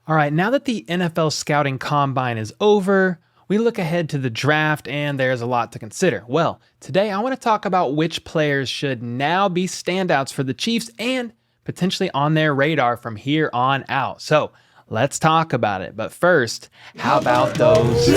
All right, now that the NFL scouting combine is over, we look ahead to the draft and there's a lot to consider. Well, today I want to talk about which players should now be standouts for the Chiefs and potentially on their radar from here on out. So let's talk about it. But first, how about those?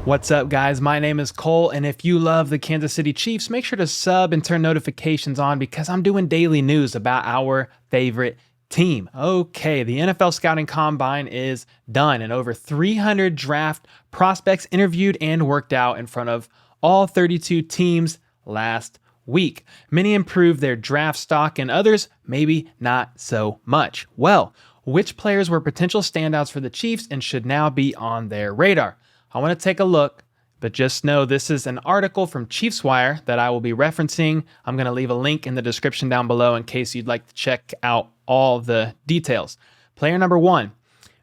What's up, guys? My name is Cole, and if you love the Kansas City Chiefs, make sure to sub and turn notifications on because I'm doing daily news about our favorite team. Okay, the NFL Scouting Combine is done, and over 300 draft prospects interviewed and worked out in front of all 32 teams last week. Many improved their draft stock, and others maybe not so much. Well, which players were potential standouts for the Chiefs and should now be on their radar? I want to take a look, but just know this is an article from Chiefs Wire that I will be referencing. I'm going to leave a link in the description down below in case you'd like to check out all the details. Player number 1,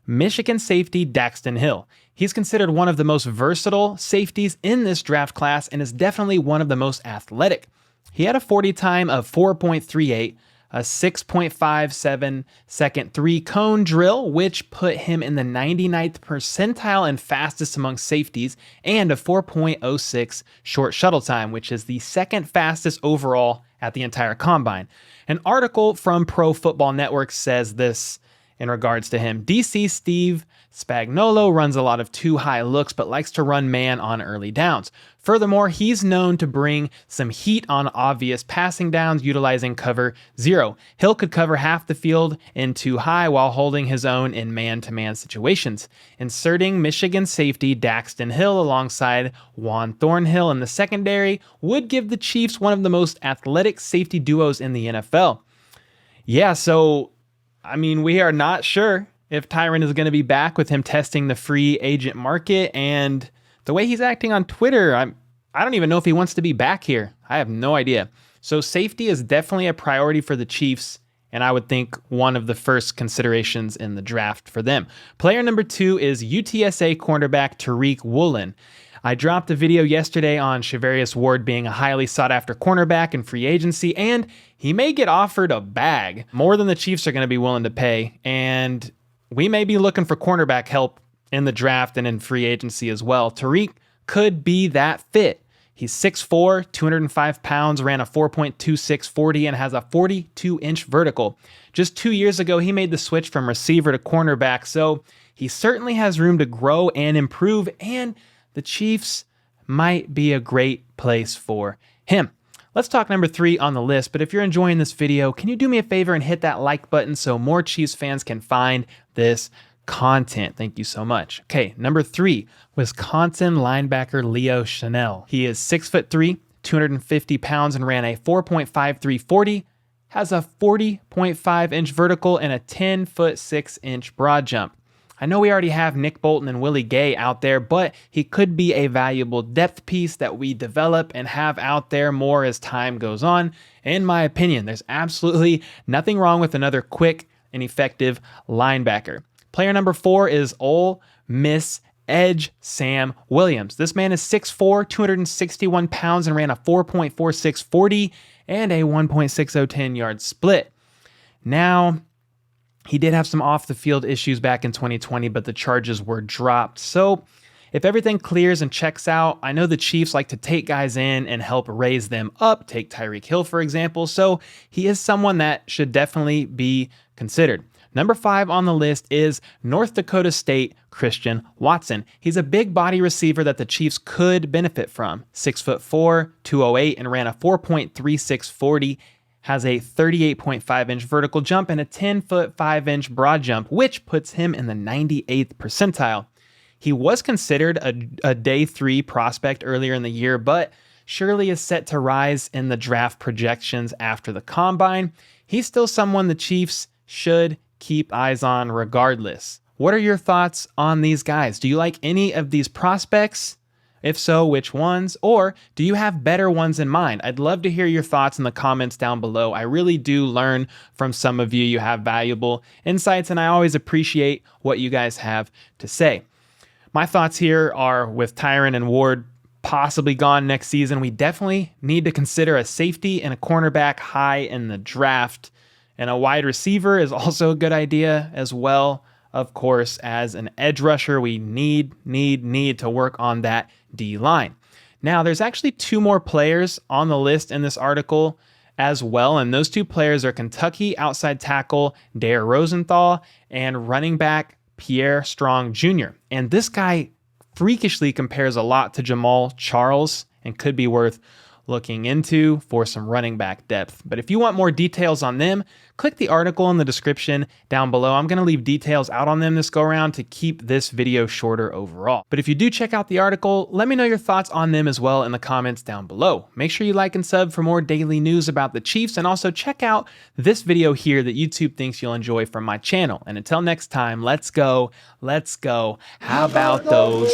Michigan safety Daxton Hill. He's considered one of the most versatile safeties in this draft class and is definitely one of the most athletic. He had a 40 time of 4.38, a 6.57 second 3-cone drill, which put him in the 99th percentile and fastest among safeties, and a 4.06 short shuttle time, which is the second fastest overall at the entire combine. An article from Pro Football Network says this in regards to him. DC Steve Spagnuolo runs a lot of too high looks, but likes to run man on early downs. Furthermore, he's known to bring some heat on obvious passing downs utilizing cover 0. Hill could cover half the field in too high while holding his own in man-to-man situations. Inserting Michigan safety Daxton Hill alongside Juan Thornhill in the secondary would give the Chiefs one of the most athletic safety duos in the NFL. Yeah, so we are not sure if Tyron is going to be back with him testing the free agent market, and the way he's acting on Twitter, I don't even know if he wants to be back here. I have no idea. So safety is definitely a priority for the Chiefs, and I would think one of the first considerations in the draft for them. Player number 2 is UTSA cornerback Tariq Woolley. I dropped a video yesterday on Shavarius Ward being a highly sought-after cornerback in free agency, and he may get offered a bag, more than the Chiefs are going to be willing to pay, and we may be looking for cornerback help in the draft and in free agency as well. Tariq could be that fit. He's 6'4", 205 pounds, ran a 4.26 40, and has a 42-inch vertical. Just 2 years ago, he made the switch from receiver to cornerback, so he certainly has room to grow and improve, and the Chiefs might be a great place for him. Let's talk number 3 on the list, but if you're enjoying this video, can you do me a favor and hit that like button so more Chiefs fans can find this content? Thank you so much. Okay, number 3, Wisconsin linebacker Leo Chanel. He is 6'3", 250 pounds, and ran a 4.53 40, has a 40.5-inch vertical and a 10'6" broad jump. I know we already have Nick Bolton and Willie Gay out there, but he could be a valuable depth piece that we develop and have out there more as time goes on. In my opinion, there's absolutely nothing wrong with another quick and effective linebacker. Player number 4 is Ole Miss edge Sam Williams. This man is 6'4", 261 pounds, and ran a 4.46 40 and a 1.60 10-yard split. Now, he did have some off-the-field issues back in 2020, but the charges were dropped. So if everything clears and checks out, I know the Chiefs like to take guys in and help raise them up. Take Tyreek Hill, for example. So he is someone that should definitely be considered. Number 5 on the list is North Dakota State Christian Watson. He's a big body receiver that the Chiefs could benefit from. 6'4", 208, and ran a 4.36 40. Has a 38.5-inch vertical jump and a 10'5" broad jump, which puts him in the 98th percentile. He was considered a day 3 prospect earlier in the year, but surely is set to rise in the draft projections after the combine. He's still someone the Chiefs should keep eyes on regardless. What are your thoughts on these guys? Do you like any of these prospects? If so, which ones? Or do you have better ones in mind? I'd love to hear your thoughts in the comments down below. I really do learn from some of you. You have valuable insights, and I always appreciate what you guys have to say. My thoughts here are with Tyron and Ward possibly gone next season, we definitely need to consider a safety and a cornerback high in the draft. And a wide receiver is also a good idea as well. Of course, as an edge rusher, we need to work on that D line. Now, there's actually two more players on the list in this article as well, and those two players are Kentucky outside tackle Dare Rosenthal and running back Pierre Strong Jr. And this guy freakishly compares a lot to Jamal Charles and could be worth looking into for some running back depth. But if you want more details on them, click the article in the description down below. I'm going to leave details out on them this go around to keep this video shorter overall. But if you do check out the article, let me know your thoughts on them as well in the comments down below. Make sure you like and sub for more daily news about the Chiefs, and also check out this video here that YouTube thinks you'll enjoy from my channel. And until next time, let's go. How about those